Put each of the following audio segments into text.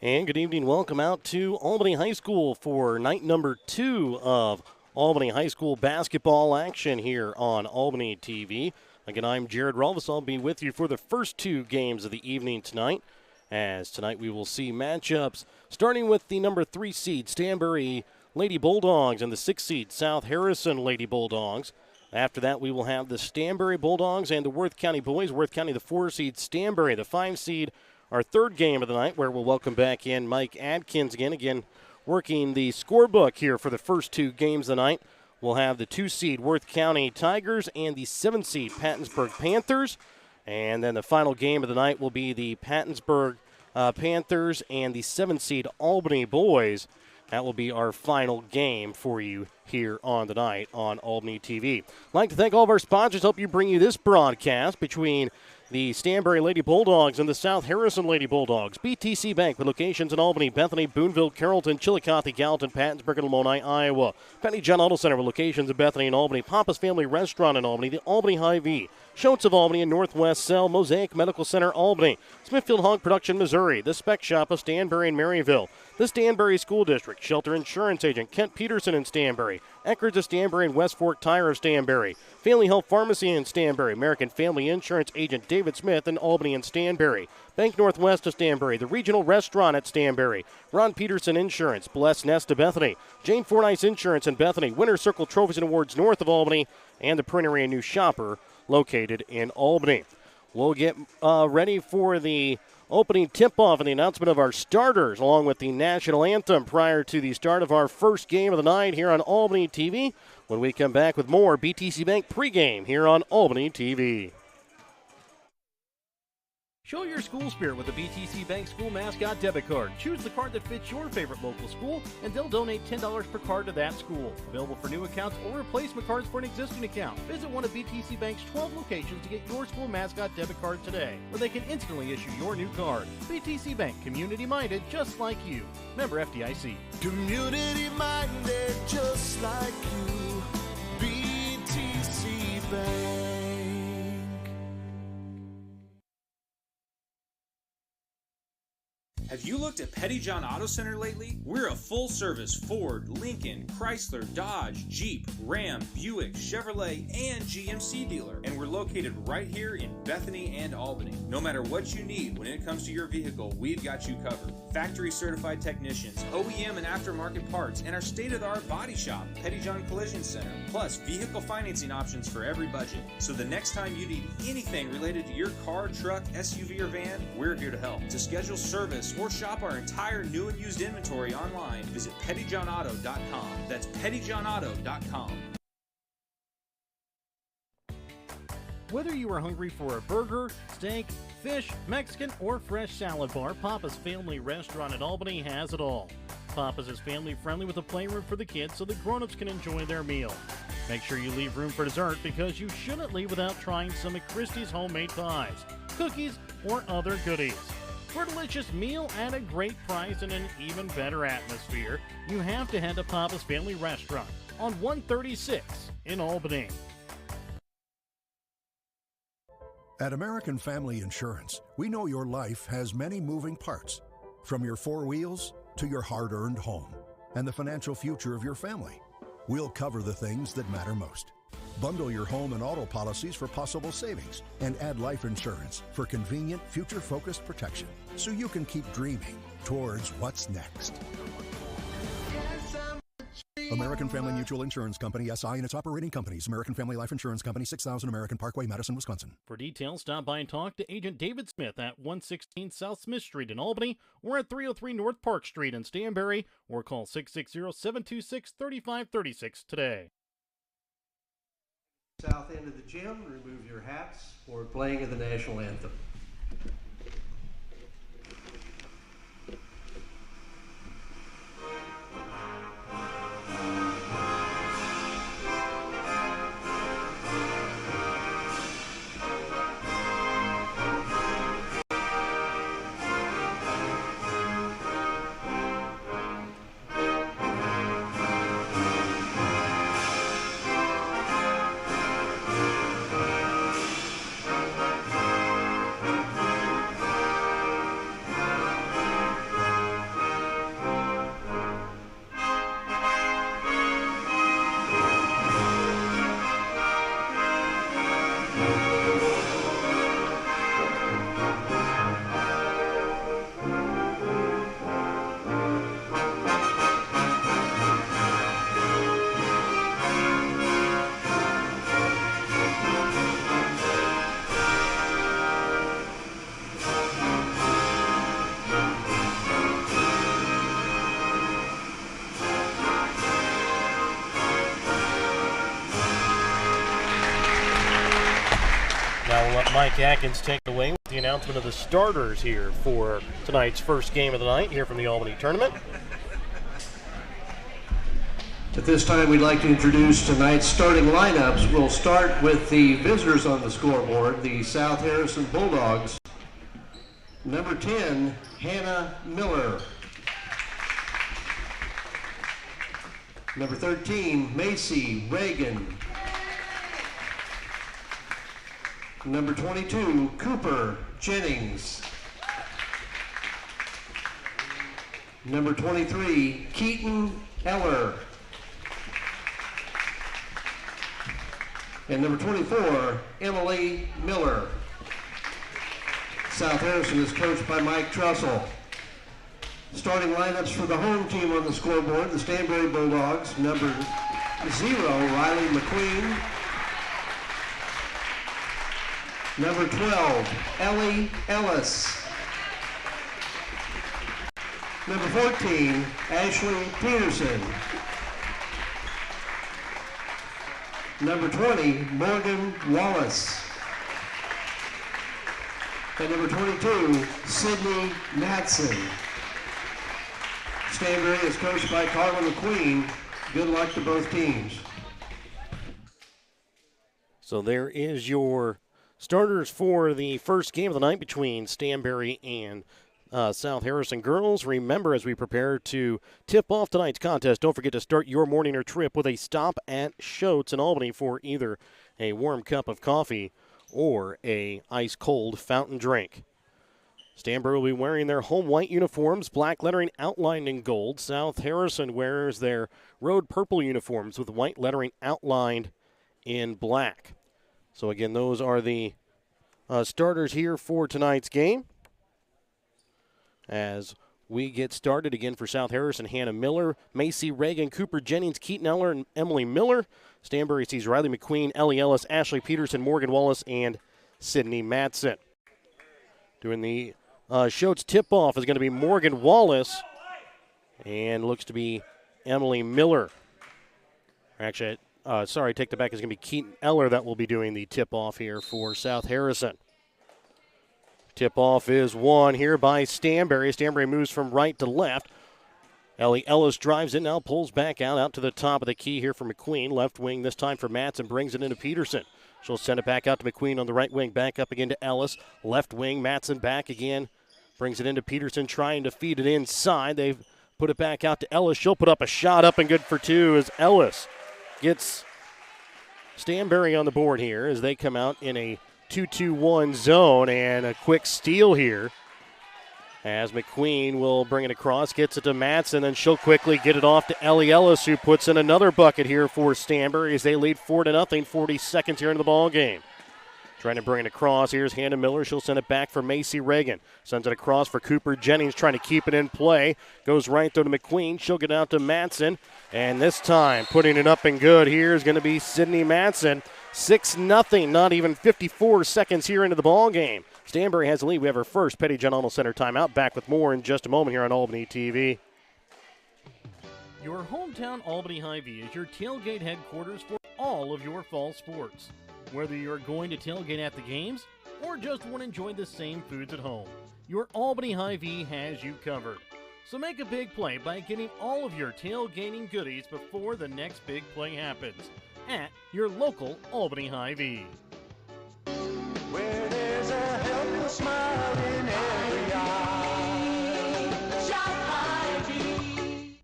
And good evening. Welcome out to Albany High School for night number 2 of Albany High School basketball action here on Albany TV. Again, I'm Jared Rolvis. I'll be with you for the first 2 games of the evening tonight. As tonight we will see matchups starting with the number 3 seed Stanberry Lady Bulldogs and the 6 seed South Harrison Lady Bulldogs. After that, we will have the Stanberry Bulldogs and the Worth County Boys. Worth County, the 4 seed, Stanberry, the 5 seed. Our third game of the night, where we'll welcome back in Mike Adkins again working the scorebook here for the first 2 games of the night. We'll have the 2 seed Worth County Tigers and the 7 seed Pattonsburg Panthers. And then the final game of the night will be the Pattonsburg Panthers and the 7 seed Albany Boys. That will be our final game for you here on the night on Albany TV. I'd like to thank all of our sponsors, help you bring you this broadcast between the Stanberry Lady Bulldogs and the South Harrison Lady Bulldogs. BTC Bank with locations in Albany, Bethany, Boonville, Carrollton, Chillicothe, Gallatin, Pattonsburg, and Lamoni, Iowa. Penny John Auto Center with locations in Bethany and Albany. Papa's Family Restaurant in Albany. The Albany Hy-Vee. Schultz of Albany and Northwest Cell. Mosaic Medical Center, Albany. Smithfield Hog Production, Missouri. The Spec Shop of Stanberry and Maryville. The Stanberry School District. Shelter Insurance Agent Kent Peterson in Stanberry. Eckerd's of Stanberry and West Fork Tire of Stanberry. Family Health Pharmacy in Stanberry. American Family Insurance Agent David Smith in Albany and Stanberry. Bank Northwest of Stanberry. The Regional Restaurant at Stanberry. Ron Peterson Insurance. Bless Nest of Bethany. Jane Fordyce Insurance in Bethany. Winter Circle Trophies and Awards north of Albany. And the Printery and New Shopper located in Albany. We'll get ready for the opening tip-off and the announcement of our starters along with the national anthem prior to the start of our first game of the night here on Albany TV when we come back with more BTC Bank pregame here on Albany TV. Show your school spirit with the BTC Bank School Mascot Debit Card. Choose the card that fits your favorite local school, and they'll donate $10 per card to that school. Available for new accounts or replacement cards for an existing account. Visit one of BTC Bank's 12 locations to get your school mascot debit card today, where they can instantly issue your new card. BTC Bank, community-minded just like you. Member FDIC. Community-minded just like you. BTC Bank. Have you looked at Petty John Auto Center lately? We're a full-service Ford, Lincoln, Chrysler, Dodge, Jeep, Ram, Buick, Chevrolet, and GMC dealer. And we're located right here in Bethany and Albany. No matter what you need when it comes to your vehicle, we've got you covered. Factory-certified technicians, OEM and aftermarket parts, and our state-of-the-art body shop, Petty John Collision Center. Plus, vehicle financing options for every budget. So the next time you need anything related to your car, truck, SUV, or van, we're here to help. To schedule service or shop our entire new and used inventory online, visit pettyjohnauto.com. That's pettyjohnauto.com. Whether you are hungry for a burger, steak, fish, Mexican, or fresh salad bar, Papa's Family Restaurant in Albany has it all. Papa's is family friendly with a playroom for the kids so the grown-ups can enjoy their meal. Make sure you leave room for dessert because you shouldn't leave without trying some of Christie's homemade pies, cookies, or other goodies. For a delicious meal at a great price and an even better atmosphere, you have to head to Papa's Family Restaurant on 136 in Albany. At American Family Insurance, we know your life has many moving parts, from your 4 wheels to your hard-earned home and the financial future of your family. We'll cover the things that matter most. Bundle your home and auto policies for possible savings and add life insurance for convenient, future-focused protection so you can keep dreaming towards what's next. American Family Mutual Insurance Company, SI, and its operating companies. American Family Life Insurance Company, 6000 American Parkway, Madison, Wisconsin. For details, stop by and talk to Agent David Smith at 116 South Smith Street in Albany or at 303 North Park Street in Stanberry or call 660-726-3536 today. South end of the gym, remove your hats for playing of the national anthem. Now we'll let Mike Atkins take it away with the announcement of the starters here for tonight's first game of the night here from the Albany tournament. At this time, we'd like to introduce tonight's starting lineups. We'll start with the visitors on the scoreboard, the South Harrison Bulldogs. Number 10, Hannah Miller. Number 13, Macy Reagan. Number 22, Cooper Jennings. Number 23, Keaton Eller. And number 24, Emily Miller. South Harrison is coached by Mike Trussell. Starting lineups for the home team on the scoreboard, the Stanberry Bulldogs. Number 0, Riley McQueen. Number 12, Ellie Ellis. Number 14, Ashley Peterson. Number 20, Morgan Wallace. And number 22, Sydney Matson. Stanberry is coached by Carla McQueen. Good luck to both teams. So there is your starters for the first game of the night between Stanberry and South Harrison girls. Remember, as we prepare to tip off tonight's contest, don't forget to start your morning or trip with a stop at Shotes in Albany for either a warm cup of coffee or a ice-cold fountain drink. Stanberry will be wearing their home white uniforms, black lettering outlined in gold. South Harrison wears their road purple uniforms with white lettering outlined in black. So again, those are the starters here for tonight's game. As we get started again for South Harrison, Hannah Miller, Macy Reagan, Cooper Jennings, Keaton Eller, and Emily Miller. Stanberry sees Riley McQueen, Ellie Ellis, Ashley Peterson, Morgan Wallace, and Sydney Matson. Doing the Shotes tip-off is going to be Morgan Wallace, and looks to be Emily Miller. Actually, take that back. It's going to be Keaton Eller that will be doing the tip-off here for South Harrison. Tip-off is won here by Stanberry. Stanberry moves from right to left. Ellie Ellis drives in now, pulls back out to the top of the key here for McQueen. Left wing this time for Matson, brings it into Peterson. She'll send it back out to McQueen on the right wing, back up again to Ellis. Left wing, Matson back again, brings it into Peterson, trying to feed it inside. They've put it back out to Ellis. She'll put up a shot up and good for two as Ellis gets Stanberry on the board here as they come out in a 2-2-1 zone, and a quick steal here as McQueen will bring it across, gets it to Matson, and she'll quickly get it off to Ellie Ellis, who puts in another bucket here for Stanberry as they lead 4-0, 40 seconds here into the ball game. Trying to bring it across. Here's Hannah Miller. She'll send it back for Macy Reagan. Sends it across for Cooper Jennings, trying to keep it in play. Goes right though to McQueen. She'll get out to Matson. And this time, putting it up and good here is going to be Sydney Matson. 6-0, not even 54 seconds here into the ball game. Stanberry has the lead. We have our first Petty John Arnold Center timeout. Back with more in just a moment here on Albany TV. Your hometown Albany Hy-Vee is your tailgate headquarters for all of your fall sports. Whether you're going to tailgate at the games or just want to enjoy the same foods at home, your Albany Hy-Vee has you covered. So make a big play by getting all of your tailgating goodies before the next big play happens at your local Albany Hy-Vee. Where there's a helpful smile in every eye. Shop Hy-Vee.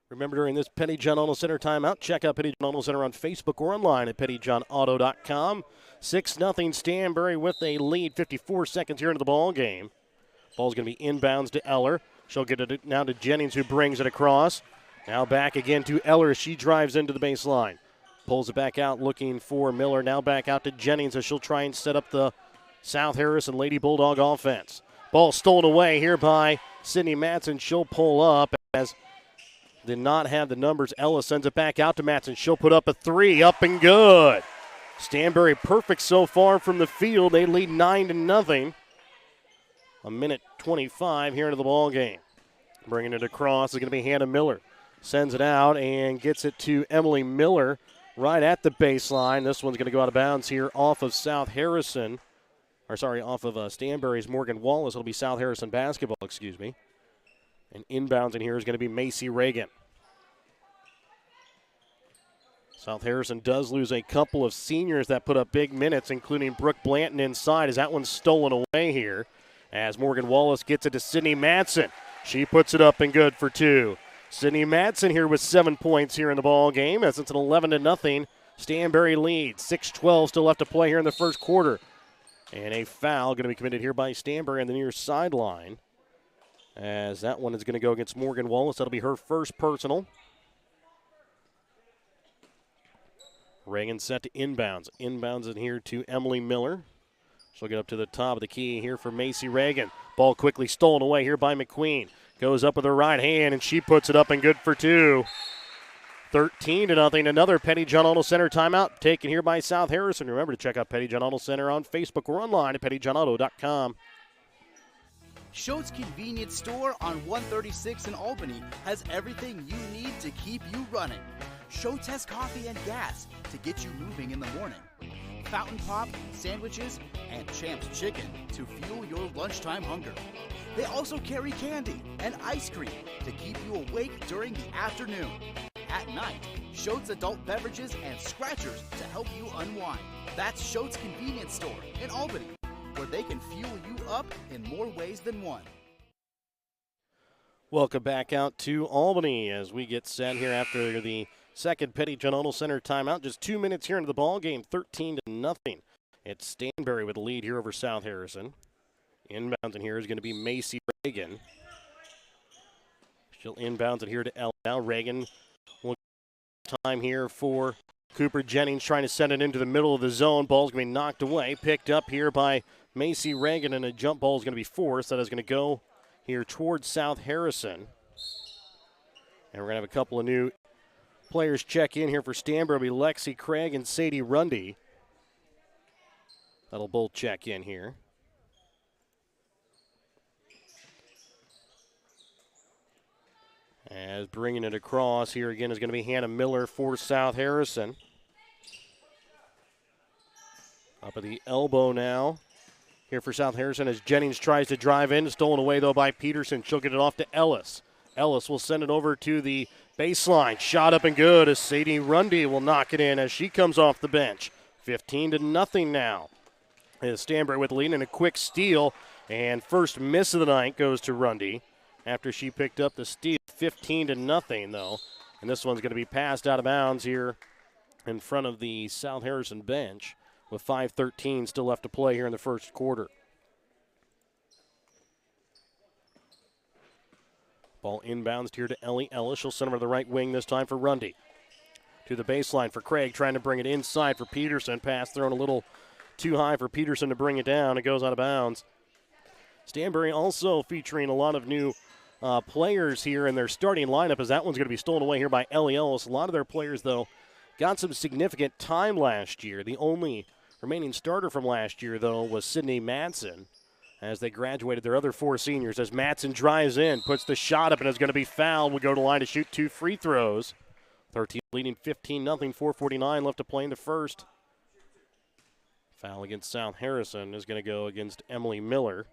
Remember, during this Petty John Auto Center timeout, check out Petty John Auto Center on Facebook or online at pettyjohnauto.com. 6-0 Stanberry with a lead, 54 seconds here into the ball game. Ball's going to be inbounds to Eller. She'll get it now to Jennings, who brings it across. Now back again to Eller. She drives into the baseline. Pulls it back out looking for Miller. Now back out to Jennings as she'll try and set up the South Harrison Lady Bulldog offense. Ball stolen away here by Sydney Matson. She'll pull up as did not have the numbers. Ellis sends it back out to Matson. She'll put up a three, up and good. Stanberry perfect so far from the field. They lead 9-0. A minute 25 here into the ball game. Bringing it across is going to be Hannah Miller. Sends it out and gets it to Emily Miller right at the baseline. This one's going to go out of bounds here off of South Harrison. Off of Stanberry's Morgan Wallace. It'll be South Harrison basketball, And inbounds in here is going to be Macy Reagan. South Harrison does lose a couple of seniors that put up big minutes, including Brooke Blanton inside as that one's stolen away here. As Morgan Wallace gets it to Sydney Matson. She puts it up and good for two. Sydney Matson here with 7 points here in the ball game as it's an 11-0 Stanberry lead. 6:12 still left to play here in the first quarter. And a foul going to be committed here by Stanberry on the near sideline. As that one is going to go against Morgan Wallace. That'll be her first personal. Reagan set to inbounds. Inbounds in here to Emily Miller. She'll get up to the top of the key here for Macy Reagan. Ball quickly stolen away here by McQueen. Goes up with her right hand, and she puts it up and good for two. 13-0. Another Petty John Auto Center timeout taken here by South Harrison. Remember to check out Petty John Auto Center on Facebook or online at pettyjohnauto.com. Schultz Convenience Store on 136 in Albany has everything you need to keep you running. Schultz has coffee and gas to get you moving in the morning. Fountain Pop, sandwiches, and Champ's Chicken to fuel your lunchtime hunger. They also carry candy and ice cream to keep you awake during the afternoon. At night, Schultz adult beverages and scratchers to help you unwind. That's Schultz Convenience Store in Albany, where they can fuel you up in more ways than one. Welcome back out to Albany as we get set here after the second Petty John Auto Center timeout. Just 2 minutes here into the ball game, 13-0. It's Stanberry with the lead here over South Harrison. Inbounds in here is going to be Macy Reagan. She'll inbounds it here to L. Now Reagan will time here for Cooper Jennings trying to send it into the middle of the zone. Ball's going to be knocked away. Picked up here by Macy Reagan, and a jump ball is going to be forced. That is going to go here towards South Harrison. And we're going to have a couple of new players check in here for Stanberry. It'll be Lexi Craig and Sadie Rundy. That'll both check in here. As bringing it across here again is going to be Hannah Miller for South Harrison. Up at the elbow now here for South Harrison as Jennings tries to drive in. Stolen away, though, by Peterson. She'll get it off to Ellis. Ellis will send it over to the baseline. Shot up and good as Sadie Rundy will knock it in as she comes off the bench. 15-0 now. As Stanberry with the lead and a quick steal. And first miss of the night goes to Rundy after she picked up the steal. 15-0, though. And this one's going to be passed out of bounds here in front of the South Harrison bench with 5:13 still left to play here in the first quarter. Ball inbounds here to Ellie Ellis. She'll send over to the right wing this time for Rundy. To the baseline for Craig, trying to bring it inside for Peterson. Pass thrown a little too high for Peterson to bring it down. It goes out of bounds. Stanberry also featuring a lot of new players here in their starting lineup as that one's going to be stolen away here by Ellie Ellis. A lot of their players, though, got some significant time last year. The only remaining starter from last year, though, was Sydney Matson as they graduated their other four seniors. As Matson drives in, puts the shot up, and is going to be fouled. Will go to the line to shoot 2 free throws. 13 leading 15-0, 4:49 left to play in the first. Foul against South Harrison is going to go against Emily Miller.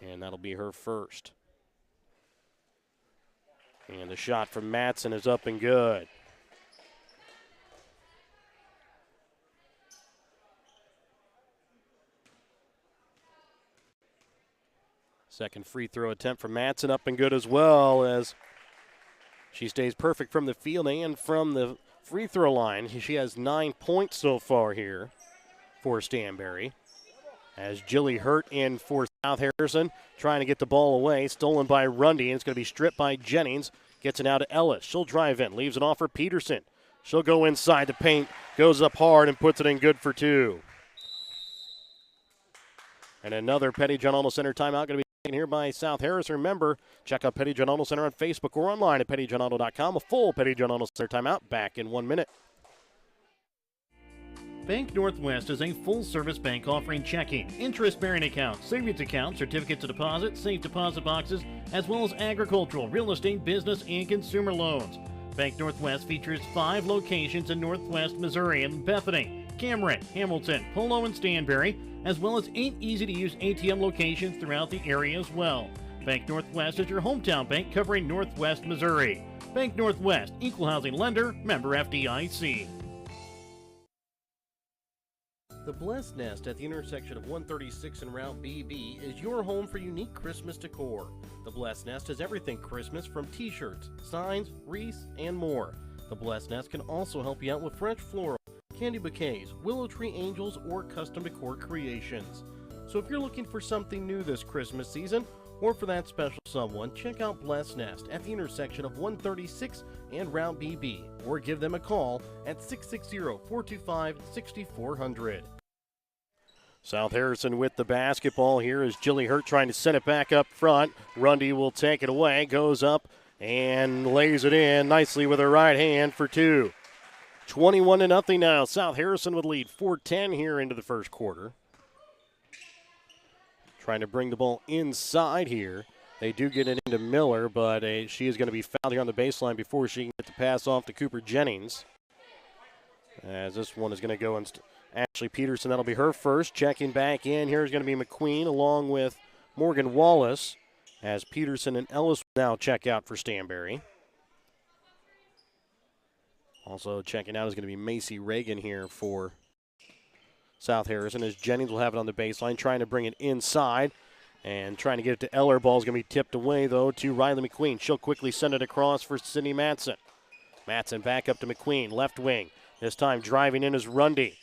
And that'll be her first. And the shot from Matson is up and good. Second free throw attempt from Matson, up and good as well, as she stays perfect from the field and from the free throw line. She has 9 points so far here for Stanberry. As Jilly Hurt in for South Harrison, trying to get the ball away. Stolen by Rundy, and it's going to be stripped by Jennings. Gets it out to Ellis. She'll drive in, leaves it off for Peterson. She'll go inside the paint, goes up hard and puts it in good for 2. And another Petty John Arnold Center timeout going to be taken here by South Harris. Remember, check out Petty John Arnold Center on Facebook or online at pettyjohnarnold.com. A full Petty John Arnold Center timeout back in 1 minute. Bank Northwest is a full-service bank offering checking, interest-bearing accounts, savings accounts, certificates of deposit, safe deposit boxes, as well as agricultural, real estate, business, and consumer loans. Bank Northwest features 5 locations in Northwest Missouri in Bethany, Cameron, Hamilton, Polo, and Stanberry, as well as 8 easy-to-use ATM locations throughout the area as well. Bank Northwest is your hometown bank covering Northwest Missouri. Bank Northwest, equal housing lender, member FDIC. The Blessed Nest at the intersection of 136 and Route BB is your home for unique Christmas decor. The Blessed Nest has everything Christmas from t-shirts, signs, wreaths, and more. The Blessed Nest can also help you out with fresh floral, candy bouquets, willow tree angels, or custom decor creations. So if you're looking for something new this Christmas season, or for that special someone, check out Blessed Nest at the intersection of 136 and Route BB, or give them a call at 660-425-6400. South Harrison with the basketball here as Jilly Hurt trying to send it back up front. Rundy will take it away, goes up and lays it in nicely with her right hand for 2. 21-0 now. South Harrison would lead 4-10 here into the first quarter. Trying to bring the ball inside here. They do get it into Miller, but she is going to be fouled here on the baseline before she can get the pass off to Cooper Jennings. As this one is going to go in Ashley Peterson. That'll be her first. Checking back in here is going to be McQueen along with Morgan Wallace as Peterson and Ellis now check out for Stanberry. Also checking out is going to be Macy Reagan here for South Harrison as Jennings will have it on the baseline, trying to bring it inside and trying to get it to Eller. Ball's going to be tipped away, though, to Riley McQueen. She'll quickly send it across for Sydney Matson. Matson back up to McQueen, left wing. This time driving in is Rundy.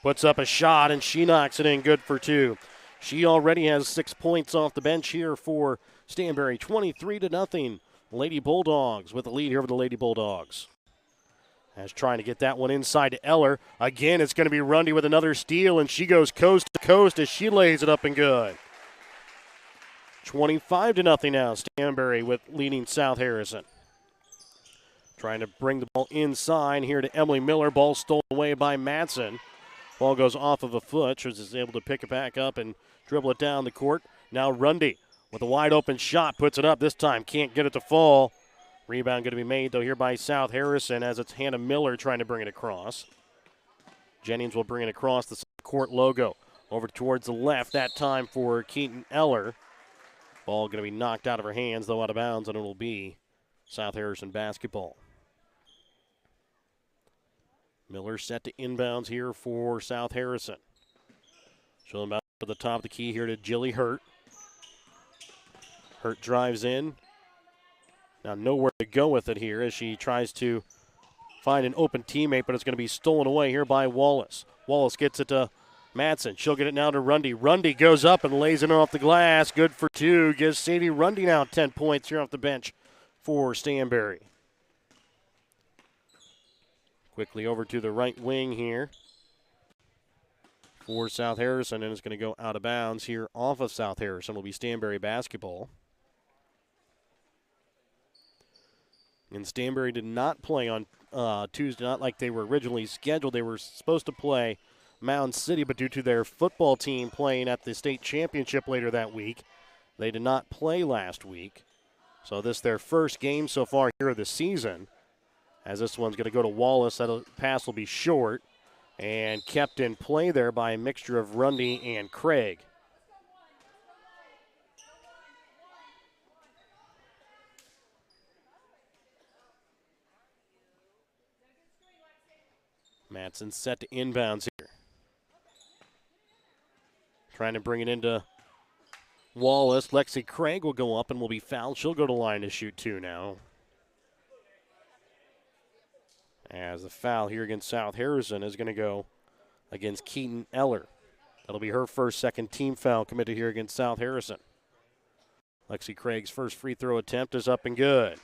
Puts up a shot, and she knocks it in good for 2. She already has 6 points off the bench here for Stanberry. 23-0. Lady Bulldogs with the lead here for the Lady Bulldogs. As trying to get that one inside to Eller. Again, it's going to be Rundy with another steal, and she goes coast to coast as she lays it up and good. 25-0 now. Stanberry with leading South Harrison. Trying to bring the ball inside here to Emily Miller. Ball stolen away by Matson. Ball goes off of a foot. She is able to pick it back up and dribble it down the court. Now Rundy with a wide open shot. Puts it up this time. Can't get it to fall. Rebound going to be made, though, here by South Harrison as it's Hannah Miller trying to bring it across. Jennings will bring it across the court logo. Over towards the left that time for Keaton Eller. Ball going to be knocked out of her hands, though out of bounds, and it will be South Harrison basketball. Miller set to inbounds here for South Harrison. She'll inbound to the top of the key here to Jilly Hurt. Hurt drives in. Now nowhere to go with it here as she tries to find an open teammate, but it's going to be stolen away here by Wallace. Wallace gets it to Matson. She'll get it now to Rundy. Rundy goes up and lays it off the glass. Good for 2. Gives Sadie Rundy now 10 points here off the bench for Stanberry. Quickly over to the right wing here for South Harrison, and it's going to go out of bounds here off of South Harrison. Will be Stanberry basketball. And Stanberry did not play on Tuesday, not like they were originally scheduled. They were supposed to play Mound City, but due to their football team playing at the state championship later that week, they did not play last week. So this is their first game so far here of the season. As this one's going to go to Wallace. That pass will be short and kept in play there by a mixture of Rundy and Craig. Matson set to inbounds here. Trying to bring it into Wallace. Lexi Craig will go up and will be fouled. She'll go to line to shoot 2 now. As the foul here against South Harrison is going to go against Keaton Eller. That'll be her first second team foul committed here against South Harrison. Lexi Craig's first free throw attempt is up and good.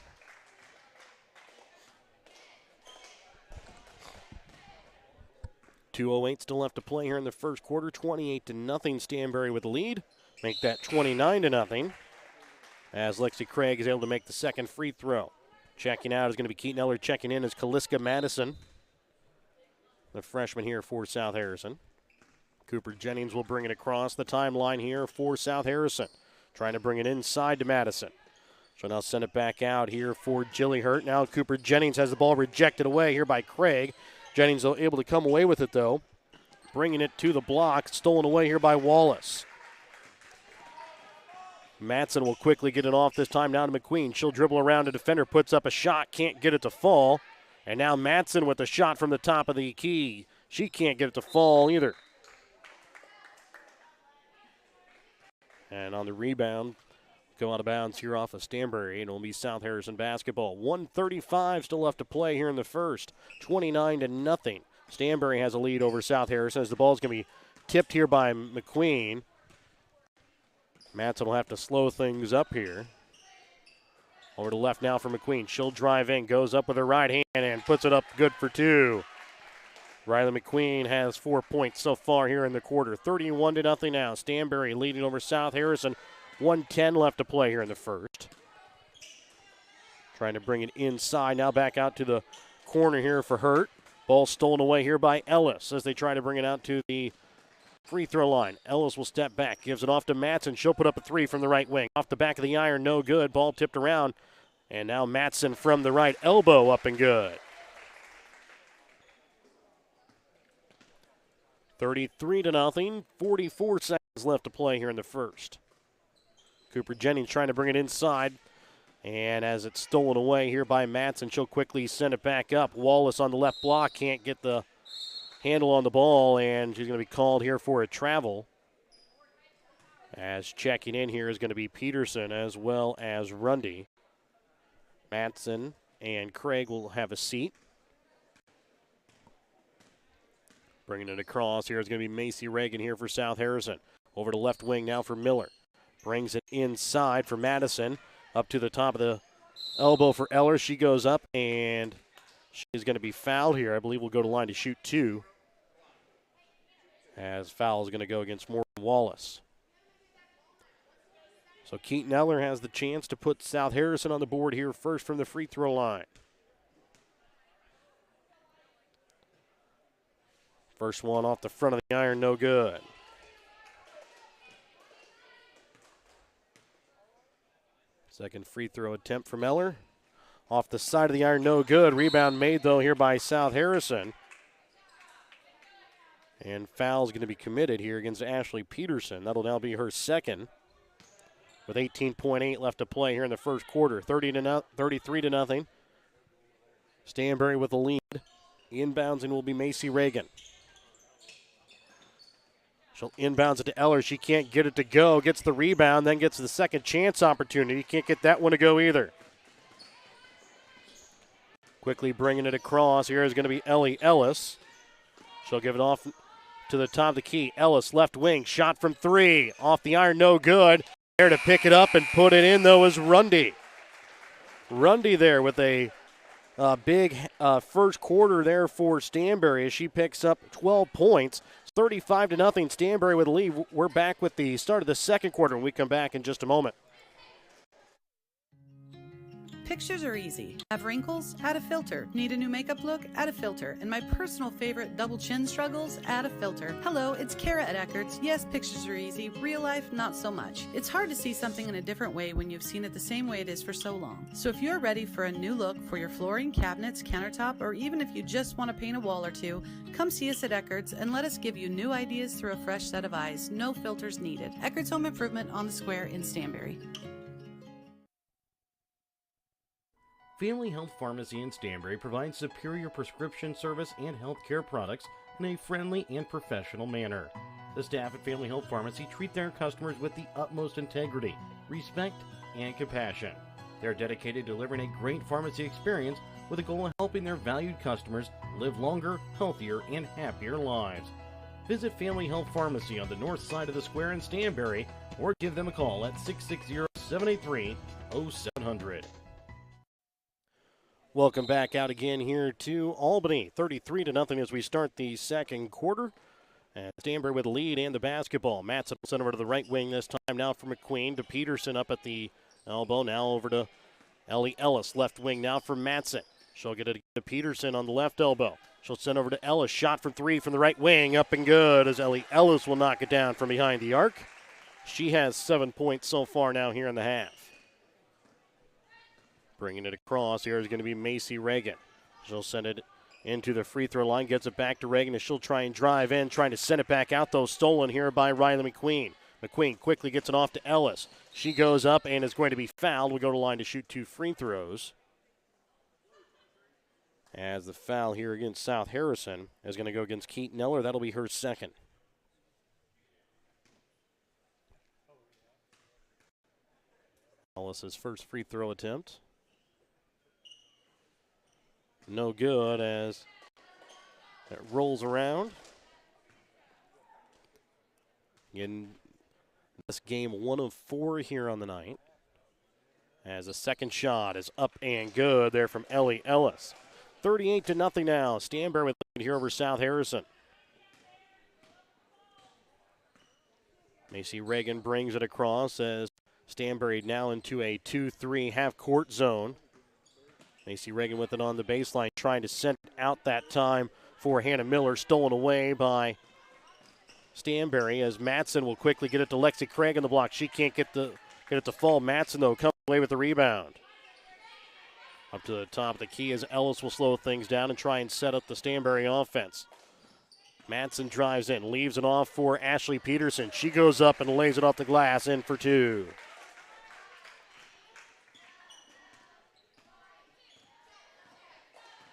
2:08 still left to play here in the first quarter. 28-0. Stanberry with the lead. Make that 29-0. As Lexi Craig is able to make the second free throw. Checking out is going to be Keaton Eller. Checking in is Kaliska Madison, the freshman here for South Harrison. Cooper Jennings will bring it across the timeline here for South Harrison. Trying to bring it inside to Madison. So now send it back out here for Gilliehurt. Now Cooper Jennings has the ball rejected away here by Craig. Jennings able to come away with it, though. Bringing it to the block. Stolen away here by Wallace. Matson will quickly get it off this time down to McQueen. She'll dribble around a defender, puts up a shot, can't get it to fall. And now Matson with a shot from the top of the key. She can't get it to fall either. And on the rebound, go out of bounds here off of Stanberry, and it'll be South Harrison basketball. 1:35 still left to play here in the first. 29-0. Stanberry has a lead over South Harrison as the ball's going to be tipped here by McQueen. Matson will have to slow things up here. Over to left now for McQueen. She'll drive in, goes up with her right hand, and puts it up good for two. Riley McQueen has 4 points so far here in the quarter. 31-0 now. Stanberry leading over South Harrison. 1:10 left to play here in the first. Trying to bring it inside. Now back out to the corner here for Hurt. Ball stolen away here by Ellis as they try to bring it out to the free throw line. Ellis will step back, gives it off to Matson. She'll put up a three from the right wing. Off the back of the iron, no good. Ball tipped around. And now Matson from the right elbow up and good. 33-0. 44 seconds left to play here in the first. Cooper Jennings trying to bring it inside. And as it's stolen away here by Matson, she'll quickly send it back up. Wallace on the left block can't get the handle on the ball, and she's going to be called here for a travel. As checking in here is going to be Peterson as well as Rundy. Matson and Craig will have a seat. Bringing it across here is going to be Macy Reagan here for South Harrison. Over to left wing now for Miller. Brings it inside for Madison. Up to the top of the elbow for Eller. She goes up, and she's going to be fouled here. I believe we'll go to line to shoot two. As foul is going to go against Morgan Wallace. So Keaton Eller has the chance to put South Harrison on the board here first from the free throw line. First one off the front of the iron, no good. Second free throw attempt from Eller. Off the side of the iron, no good. Rebound made, though, here by South Harrison. And foul's going to be committed here against Ashley Peterson. That'll now be her second. With 18.8 left to play here in the first quarter. 33-0. Stanberry with the lead. Inbounds will be Macy Reagan. She'll inbounds it to Eller. She can't get it to go. Gets the rebound, then gets the second chance opportunity. Can't get that one to go either. Quickly bringing it across. Here is going to be Ellie Ellis. She'll give it off to the top of the key. Ellis, left wing, shot from three. Off the iron, no good. There to pick it up and put it in, though, is Rundy. Rundy there with a big first quarter there for Stanberry as she picks up 12 points. 35-0. Stanberry with the lead. We're back with the start of the second quarter when we come back in just a moment. Pictures are easy. Have wrinkles? Add a filter. Need a new makeup look? Add a filter. And my personal favorite, double chin struggles? Add a filter. Hello, it's Kara at Eckert's. Yes, pictures are easy. Real life, not so much. It's hard to see something in a different way when you've seen it the same way it is for so long. So if you're ready for a new look for your flooring, cabinets, countertop, or even if you just want to paint a wall or two, come see us at Eckert's and let us give you new ideas through a fresh set of eyes. No filters needed. Eckert's Home Improvement on the Square in Stanberry. Family Health Pharmacy in Stanberry provides superior prescription service and health care products in a friendly and professional manner. The staff at Family Health Pharmacy treat their customers with the utmost integrity, respect, and compassion. They're dedicated to delivering a great pharmacy experience with a goal of helping their valued customers live longer, healthier, and happier lives. Visit Family Health Pharmacy on the north side of the square in Stanberry or give them a call at 660-783-0700. Welcome back out again here to Albany. 33-0 as we start the second quarter. And Stanberry with the lead and the basketball. Matson will send over to the right wing this time now for McQueen to Peterson up at the elbow. Now over to Ellie Ellis, left wing now for Matson. She'll get it to Peterson on the left elbow. She'll send over to Ellis. Shot from three from the right wing. Up and good as Ellie Ellis will knock it down from behind the arc. She has 7 points so far now here in the half. Bringing it across here is going to be Macy Reagan. She'll send it into the free throw line. Gets it back to Reagan as she'll try and drive in. Trying to send it back out though. Stolen here by Riley McQueen. McQueen quickly gets it off to Ellis. She goes up and is going to be fouled. We'll go to the line to shoot 2 free throws. As the foul here against South Harrison is going to go against Keaton Eller. That'll be her second. Ellis's first free throw attempt. No good as it rolls around. In this game, 1 of 4 here on the night. As a second shot is up and good there from Ellie Ellis. 38-0 now. Stanberry with the lead here over South Harrison. Macy Reagan brings it across as Stanberry now into a 2-3 half-court zone. Macy Reagan with it on the baseline, trying to send it out that time for Hannah Miller. Stolen away by Stanberry as Matson will quickly get it to Lexi Craig on the block. She can't get it to fall. Matson, though, comes away with the rebound. Up to the top of the key as Ellis will slow things down and try and set up the Stanberry offense. Matson drives in, leaves it off for Ashley Peterson. She goes up and lays it off the glass, in for 2.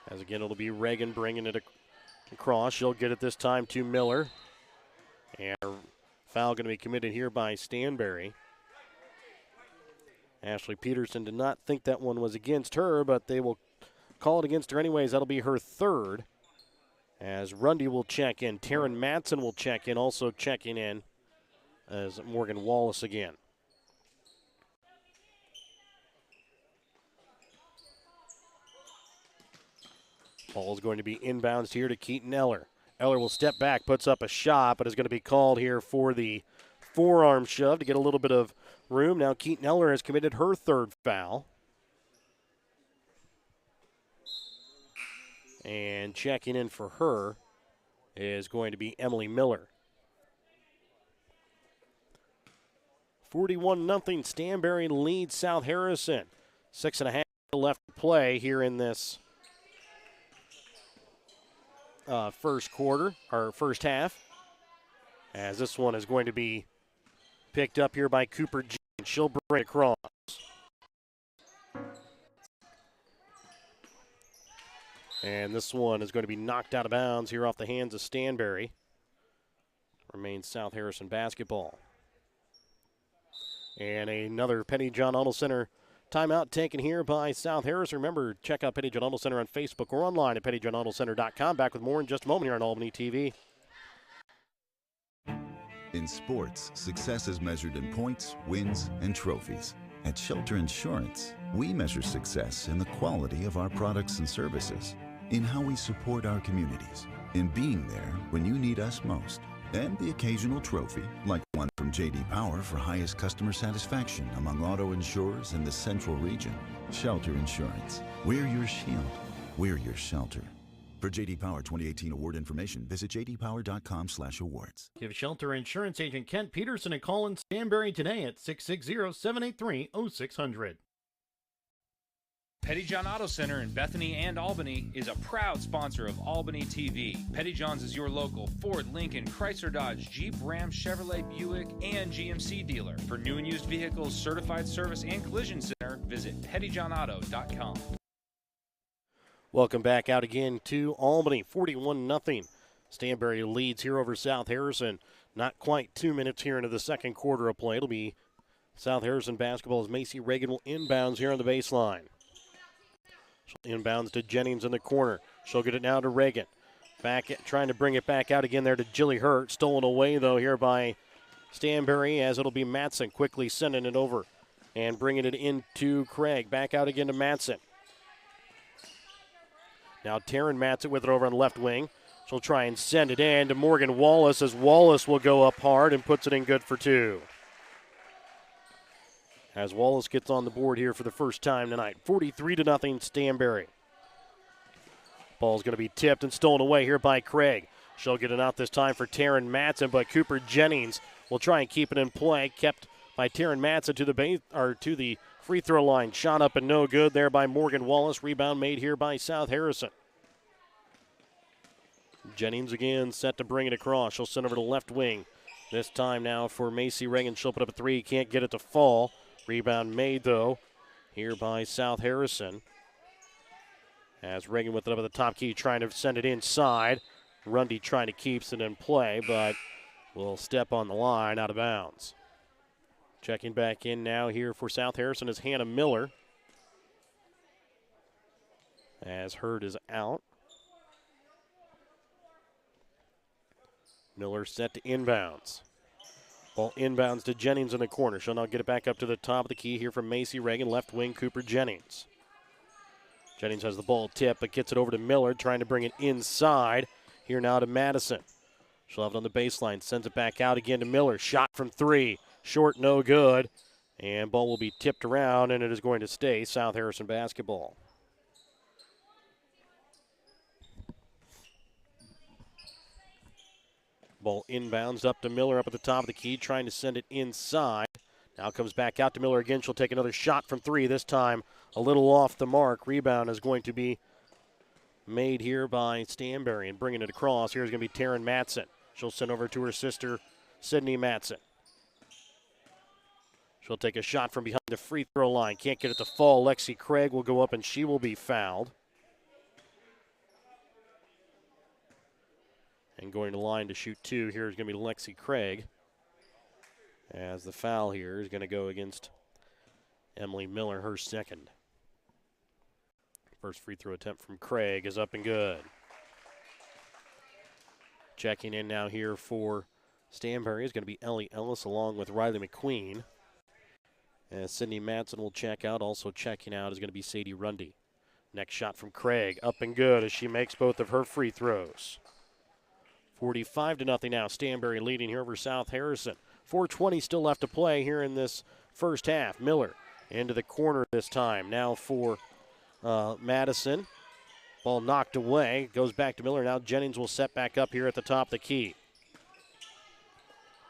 As again, it'll be Reagan bringing it across. She'll get it this time to Miller. And a foul going to be committed here by Stanberry. Ashley Peterson did not think that one was against her, but they will call it against her anyways. That'll be her third. As Rundy will check in. Taryn Matson will check in. Also checking in as Morgan Wallace again. Ball is going to be inbounds here to Keaton Eller. Eller will step back, puts up a shot, but is going to be called here for the forearm shove to get a little bit of room. Now Keaton Eller has committed her third foul. And checking in for her is going to be Emily Miller. 41-0, Stanberry leads South Harrison. 6.5 left to play here in this first quarter, or first half. As this one is going to be picked up here by Cooper Jean. She'll bring it across. And this one is going to be knocked out of bounds here off the hands of Stanberry. Remains South Harrison basketball. And another Petty John Auto Center timeout taken here by South Harrison. Remember, check out Petty John Auto Center on Facebook or online at pettyjohnautocenter.com. Back with more in just a moment here on Albany TV. In sports, success is measured in points, wins, and trophies. At Shelter Insurance, we measure success in the quality of our products and services, in how we support our communities, in being there when you need us most, and the occasional trophy, like one from J.D. Power for highest customer satisfaction among auto insurers in the central region. Shelter Insurance. We're your shield. We're your shelter. For J.D. Power 2018 award information, visit jdpower.com/awards. Give Shelter Insurance agent Kent Peterson a call in Stanberry today at 660-783-0600. Petty John Auto Center in Bethany and Albany is a proud sponsor of Albany TV. Petty John's is your local Ford, Lincoln, Chrysler, Dodge, Jeep, Ram, Chevrolet, Buick, and GMC dealer. For new and used vehicles, certified service, and collision center, visit pettyjohnauto.com. Welcome back out again to Albany, 41-0. Stanberry leads here over South Harrison. Not quite 2 minutes here into the second quarter of play. It'll be South Harrison basketball as Macy Reagan will inbounds here on the baseline. She'll inbounds to Jennings in the corner. She'll get it now to Reagan. Trying to bring it back out again there to Jilly Hurt. Stolen away, though, here by Stanberry, as it'll be Matson quickly sending it over and bringing it into Craig. Back out again to Matson. Now Taryn Matson with it over on the left wing. She'll try and send it in to Morgan Wallace as Wallace will go up hard and puts it in good for 2. As Wallace gets on the board here for the first time tonight. 43-0 Stanberry. Ball's going to be tipped and stolen away here by Craig. She'll get it out this time for Taryn Matson, but Cooper Jennings will try and keep it in play. Kept by Taryn Matson to the free throw line. Shot up and no good there by Morgan Wallace. Rebound made here by South Harrison. Jennings again set to bring it across. She'll send over to left wing. This time now for Macy Reagan. She'll put up a 3. Can't get it to fall. Rebound made, though, here by South Harrison. As Reagan with it up at the top key, trying to send it inside. Rundy trying to keep it in play, but will step on the line out of bounds. Checking back in now here for South Harrison is Hannah Miller. As Hurd is out. Miller set to inbounds. Ball inbounds to Jennings in the corner. She'll now get it back up to the top of the key here from Macy Reagan. Left wing, Cooper Jennings. Jennings has the ball tipped, but gets it over to Miller, trying to bring it inside. Here now to Madison. She'll have it on the baseline. Sends it back out again to Miller. Shot from 3. Short, no good. And ball will be tipped around, and it is going to stay South Harrison basketball. Ball inbounds up to Miller up at the top of the key, trying to send it inside. Now comes back out to Miller again. She'll take another shot from 3, this time a little off the mark. Rebound is going to be made here by Stanberry, and bringing it across. Here's going to be Taryn Matson. She'll send over to her sister, Sydney Matson. She'll take a shot from behind the free throw line. Can't get it to fall. Lexi Craig will go up, and she will be fouled. And going to line to shoot 2 here is going to be Lexi Craig. As the foul here is going to go against Emily Miller, her second. First free throw attempt from Craig is up and good. Checking in now here for Stanberry is going to be Ellie Ellis along with Riley McQueen. As Sydney Matson will check out. Also checking out is going to be Sadie Rundy. Next shot from Craig, up and good as she makes both of her free throws. 45-0 now. Stanberry leading here over South Harrison. 4:20 still left to play here in this first half. Miller into the corner this time. Now for Madison. Ball knocked away. Goes back to Miller. Now Jennings will set back up here at the top of the key.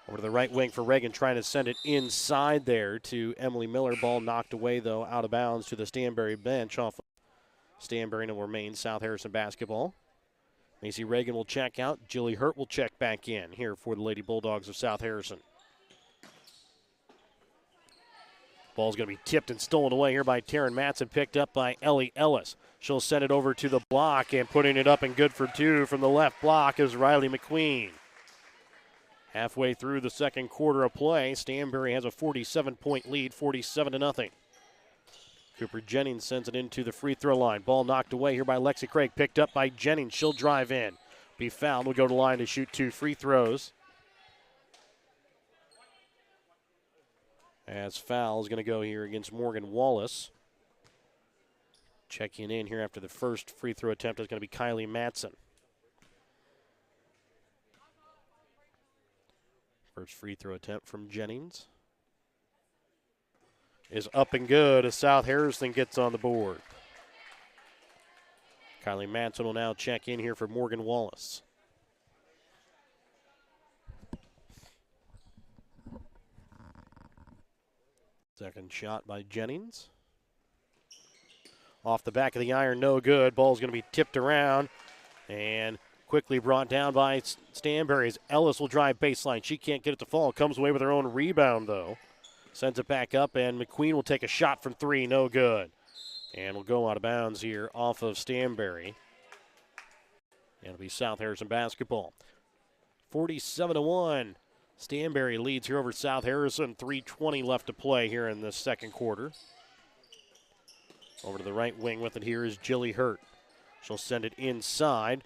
Over to the right wing for Reagan, trying to send it inside there to Emily Miller. Ball knocked away, though, out of bounds to the Stanberry bench off of Stanberry, and will remain South Harrison basketball. Macy Reagan will check out. Jilly Hurt will check back in here for the Lady Bulldogs of South Harrison. Ball's going to be tipped and stolen away here by Taryn Matson, picked up by Ellie Ellis. She'll send it over to the block, and putting it up and good for 2 from the left block is Riley McQueen. Halfway through the second quarter of play, Stanberry has a 47-point lead, 47-0. Cooper Jennings sends it into the free throw line. Ball knocked away here by Lexi Craig, picked up by Jennings. She'll drive in. Be fouled. Will go to line to shoot 2 free throws. As foul is going to go here against Morgan Wallace. Checking in here after the first free throw attempt is going to be Kylie Matson. First free throw attempt from Jennings is up and good as South Harrison gets on the board. Kylie Matson will now check in here for Morgan Wallace. Second shot by Jennings. Off the back of the iron, no good. Ball's going to be tipped around and quickly brought down by Stanberry. Ellis will drive baseline. She can't get it to fall. Comes away with her own rebound, though. Sends it back up, and McQueen will take a shot from 3. No good. And will go out of bounds here off of Stanberry. And it'll be South Harrison basketball. 47-1. Stanberry leads here over South Harrison. 3:20 left to play here in the second quarter. Over to the right wing with it here is Jilly Hurt. She'll send it inside.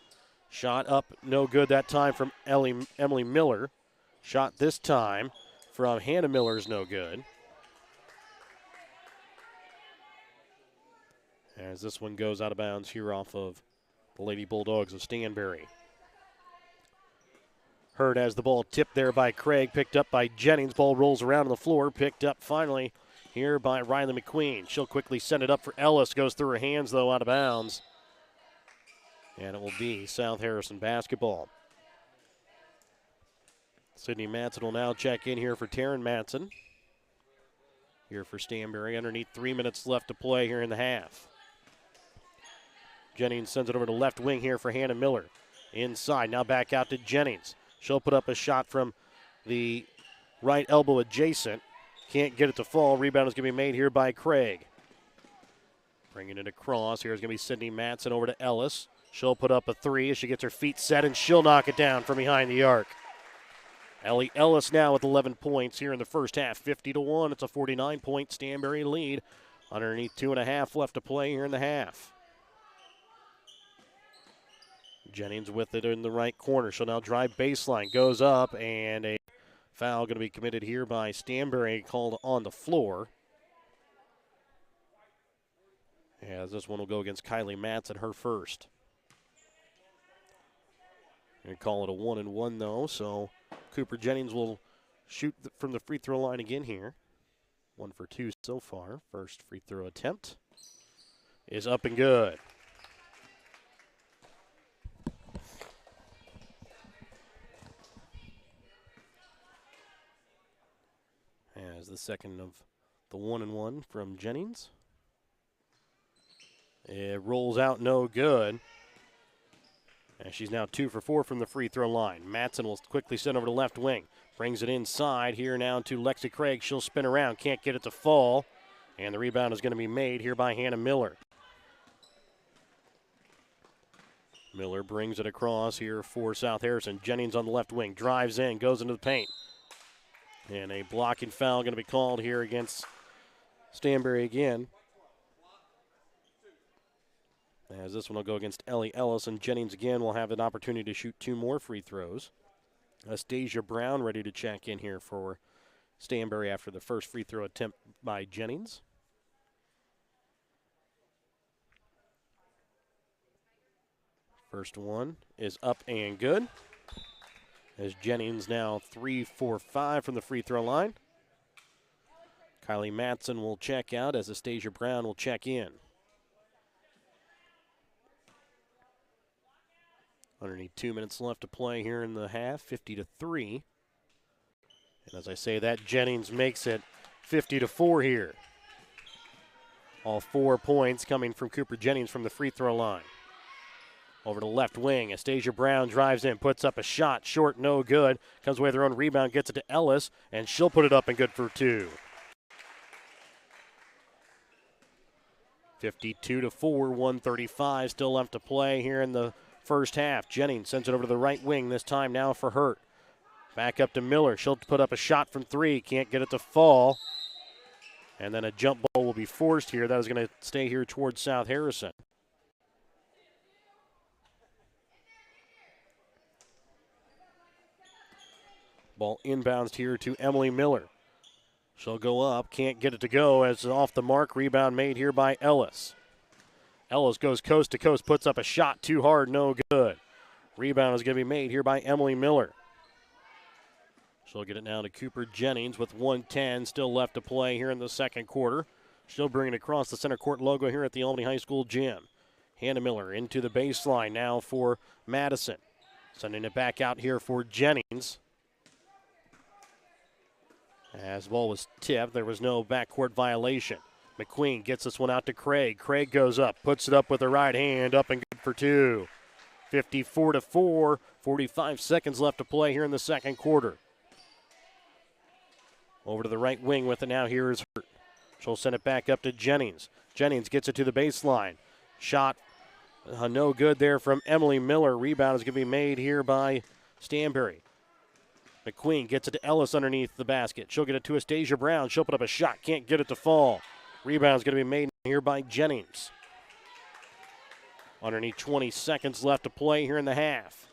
Shot up, no good that time from Emily Miller. Shot this time from Hannah Miller's no good. As this one goes out of bounds here off of the Lady Bulldogs of Stanberry. Hurd has the ball tipped there by Craig, picked up by Jennings. Ball rolls around on the floor, picked up finally here by Riley McQueen. She'll quickly send it up for Ellis. Goes through her hands, though, out of bounds. And it will be South Harrison basketball. Sydney Matson will now check in here for Taryn Matson. Here for Stanberry. Underneath 3 minutes left to play here in the half. Jennings sends it over to left wing here for Hannah Miller. Inside, now back out to Jennings. She'll put up a shot from the right elbow adjacent. Can't get it to fall. Rebound is going to be made here by Craig. Bringing it across. Here's going to be Sydney Matson over to Ellis. She'll put up a three as she gets her feet set, and she'll knock it down from behind the arc. Ellie Ellis now with 11 points here in the first half. 50-1. It's a 49-point Stanberry lead. Underneath 2.5 left to play here in the half. Jennings with it in the right corner. She'll now drive baseline. Goes up, and a foul going to be committed here by Stanberry, called on the floor. As this one will go against Kylie Matson, her first. Going to call it a 1-and-1 though, so Cooper Jennings will shoot from the free throw line again here. 1 for 2 so far. First free throw attempt is up and good. As the second of the 1-and-1 from Jennings. It rolls out no good. And she's now 2 for 4 from the free throw line. Matson will quickly send over to left wing. Brings it inside here now to Lexi Craig. She'll spin around, can't get it to fall. And the rebound is going to be made here by Hannah Miller. Miller brings it across here for South Harrison. Jennings on the left wing, drives in, goes into the paint. And a blocking foul going to be called here against Stanberry again. As this one will go against Ellie Ellis, and Jennings again will have an opportunity to shoot 2 more free throws. Astasia Brown ready to check in here for Stanberry after the first free throw attempt by Jennings. First one is up and good. As Jennings now 3 for 5 from the free throw line. Kylie Matson will check out as Astasia Brown will check in. Underneath 2 minutes left to play here in the half, 50-3. And as I say that, Jennings makes it 50-4 here. All 4 points coming from Cooper Jennings from the free throw line. Over to left wing, Astasia Brown drives in, puts up a shot, short, no good. Comes away with her own rebound, gets it to Ellis, and she'll put it up and good for 2. 52-4, 1:35 still left to play here in the first half. Jennings sends it over to the right wing, this time now for Hurt. Back up to Miller. She'll put up a shot from 3. Can't get it to fall. And then a jump ball will be forced here. That is going to stay here towards South Harrison. Ball inbounds here to Emily Miller. She'll go up. Can't get it to go as off the mark. Rebound made here by Ellis. Ellis goes coast to coast, puts up a shot too hard, no good. Rebound is going to be made here by Emily Miller. She'll get it now to Cooper Jennings with 1:10 still left to play here in the second quarter. She'll bring it across the center court logo here at the Albany High School gym. Hannah Miller into the baseline now for Madison. Sending it back out here for Jennings. As the ball was tipped, there was no backcourt violation. McQueen gets this one out to Craig. Craig goes up, puts it up with her right hand, up and good for 2. 54-4, 45 seconds left to play here in the second quarter. Over to the right wing with it now. Here is Hurt. She'll send it back up to Jennings. Jennings gets it to the baseline. Shot no good there from Emily Miller. Rebound is going to be made here by Stanberry. McQueen gets it to Ellis underneath the basket. She'll get it to Astasia Brown. She'll put up a shot. Can't get it to fall. Rebound is going to be made here by Jennings. Underneath 20 seconds left to play here in the half.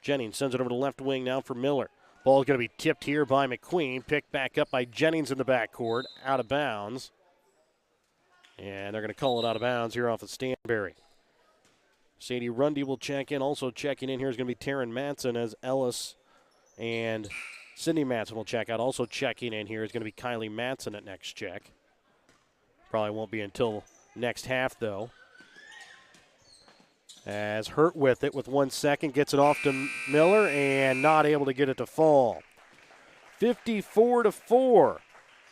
Jennings sends it over to left wing now for Miller. Ball is going to be tipped here by McQueen. Picked back up by Jennings in the backcourt. Out of bounds. And they're going to call it out of bounds here off of Stanberry. Sadie Rundy will check in. Also checking in here is going to be Taryn Matson as Ellis and Sydney Matson will check out. Also checking in here is going to be Kylie Matson at next check. Probably won't be until next half, though. As Hurt with it with 1 second, gets it off to Miller and not able to get it to fall. 54-4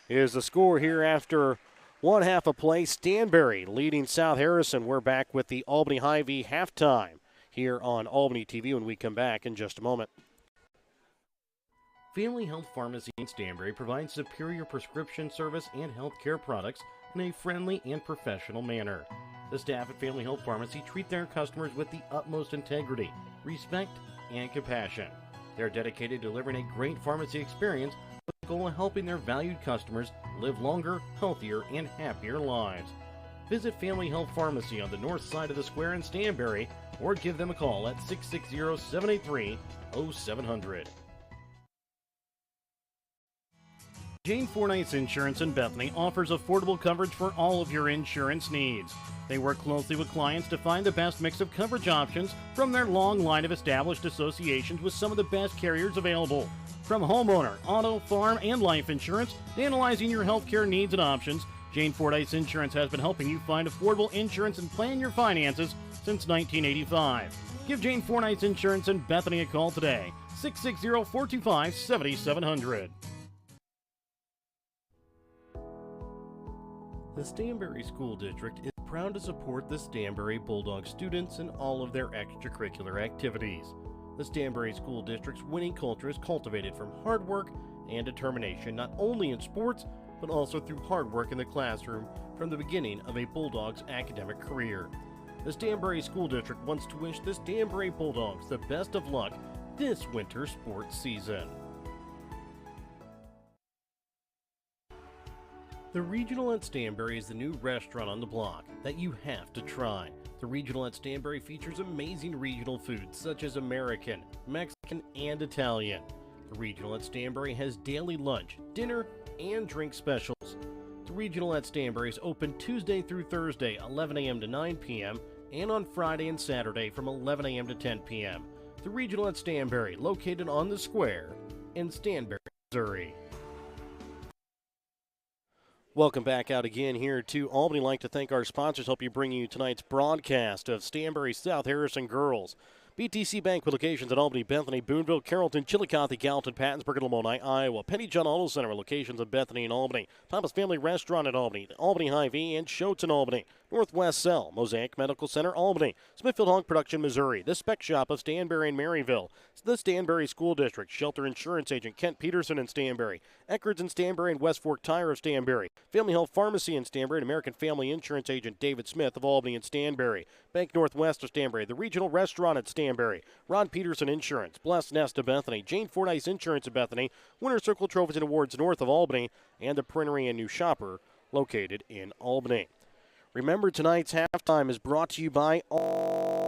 is the score here after one half of play. Stanberry leading South Harrison. We're back with the Albany Hy-Vee halftime here on Albany TV when we come back in just a moment. Family Health Pharmacy in Stanberry provides superior prescription service and health care products in a friendly and professional manner. The staff at Family Health Pharmacy treat their customers with the utmost integrity, respect, and compassion. They're dedicated to delivering a great pharmacy experience with the goal of helping their valued customers live longer, healthier, and happier lives. Visit Family Health Pharmacy on the north side of the square in Stanberry or give them a call at 660-783-0700. Jane Fordyce Insurance in Bethany offers affordable coverage for all of your insurance needs. They work closely with clients to find the best mix of coverage options from their long line of established associations with some of the best carriers available. From homeowner, auto, farm, and life insurance to analyzing your healthcare needs and options, Jane Fordyce Insurance has been helping you find affordable insurance and plan your finances since 1985. Give Jane Fordyce Insurance in Bethany a call today, 660-425-7700. The Stanberry School District is proud to support the Stanberry Bulldog students in all of their extracurricular activities. The Stanberry School District's winning culture is cultivated from hard work and determination, not only in sports, but also through hard work in the classroom from the beginning of a Bulldog's academic career. The Stanberry School District wants to wish the Stanberry Bulldogs the best of luck this winter sports season. The Regional at Stanberry is the new restaurant on the block that you have to try. The Regional at Stanberry features amazing regional foods such as American, Mexican, and Italian. The Regional at Stanberry has daily lunch, dinner, and drink specials. The Regional at Stanberry is open Tuesday through Thursday, 11 a.m. to 9 p.m., and on Friday and Saturday from 11 a.m. to 10 p.m. The Regional at Stanberry, located on the square in Stanberry, Missouri. Welcome back out again here to Albany. I'd like to thank our sponsors, help you bring you tonight's broadcast of Stanberry South Harrison Girls. BTC Bank with locations in Albany, Bethany, Boonville, Carrollton, Chillicothe, Gallatin, Pattonsburg, and Lamoni, Iowa. Penny John Auto Center with locations in Bethany and Albany. Papa's Family Restaurant in Albany. Albany Hy-Vee and Shotes in Albany. Northwest Cell, Mosaic Medical Center, Albany. Smithfield Hog Production, Missouri. The Spec Shop of Stanberry and Maryville. The Stanberry School District. Shelter Insurance Agent Kent Peterson in Stanberry. Eckerd's in Stanberry and West Fork Tire of Stanberry. Family Health Pharmacy in Stanberry and American Family Insurance Agent David Smith of Albany and Stanberry. Bank Northwest of Stanberry. The Regional Restaurant at Stanberry. Ron Peterson Insurance. Blessed Nest of Bethany. Jane Fordyce Insurance of Bethany. Winter Circle Trophies and Awards north of Albany. And the Printery and New Shopper located in Albany. Remember, tonight's halftime is brought to you by all